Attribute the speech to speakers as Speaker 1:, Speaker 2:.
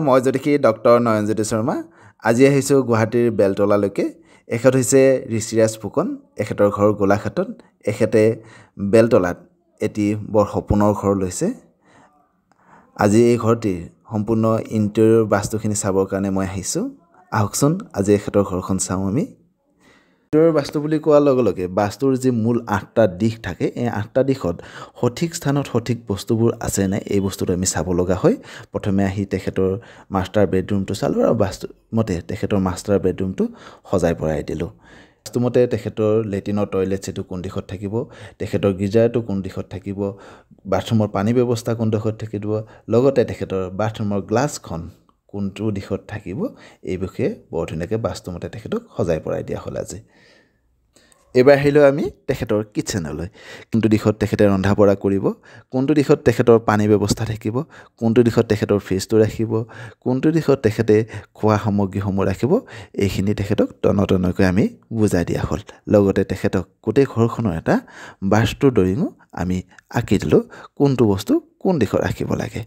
Speaker 1: মই জ্যোতিষী ডক্টৰ নয়নজ্যোতি শৰ্মা আজি আহিছোঁ গুৱাহাটীৰ বেলতলালৈকে। এখেত হৈছে ঋষিৰাজ ফুকন। এখেতৰ ঘৰ গোলাঘাটত। এখেতে বেলতলাত এটি বৰ সপোনৰ ঘৰ লৈছে। আজি এই ঘৰটিৰ সম্পূৰ্ণ ইণ্টেৰিয়ৰ বাস্তুখিনি চাবৰ কাৰণে মই আহিছোঁ। আহকচোন আজি এখেতৰ ঘৰখন চাওঁ আমি। ইণ্টেৰিয়ৰ বাস্তু বুলি কোৱাৰ লগে লগে বাস্তুৰ যি মূল 8টা দিশ থাকে, এই 8টা দিশত সঠিক স্থানত সঠিক বস্তুবোৰ আছে নাই এই বস্তুটো আমি চাব লগা হয়। প্ৰথমে আহি তেখেতৰ মাষ্টাৰ বেডৰুমটো চালোঁ আৰু বাস্তুমতে তেখেতৰ মাষ্টাৰ বেডৰুমটো সজাই পৰাই দিলোঁ। বাস্তুমতে তেখেতৰ লেট্ৰিনৰ টয়লেট ছিটটো কোন দিশত থাকিব, তেখেতৰ গিজাৰটো কোন দিশত থাকিব, বাথৰুমৰ পানী ব্যৱস্থা কোন দিশত থাকিব, লগতে তেখেতৰ বাথৰুমৰ গ্লাছখন কোনটো দিশত থাকিব, এই বিষয়ে বৰ ধুনীয়াকৈ বাস্তুমতে তেখেতক সজাই পৰাই দিয়া হ'ল আজি। এইবাৰ আহিলোঁ আমি তেখেতৰ কিটচেনলৈ। কোনটো দিশত তেখেতে ৰন্ধা বঢ়া কৰিব, কোনটো দিশত তেখেতৰ পানী ব্যৱস্থা থাকিব, কোনটো দিশত তেখেতৰ ফ্ৰিজটো ৰাখিব, কোনটো দিশত তেখেতে খোৱা সামগ্ৰীসমূহ ৰাখিব, এইখিনি তেখেতক তন্নতন্নকৈ আমি বুজাই দিয়া হ'ল। লগতে তেখেতক গোটেই ঘৰখনৰ এটা বাস্তুৰ ড্ৰয়িঙো আমি আঁকি দিলোঁ, কোনটো বস্তু কোন দিশত ৰাখিব লাগে।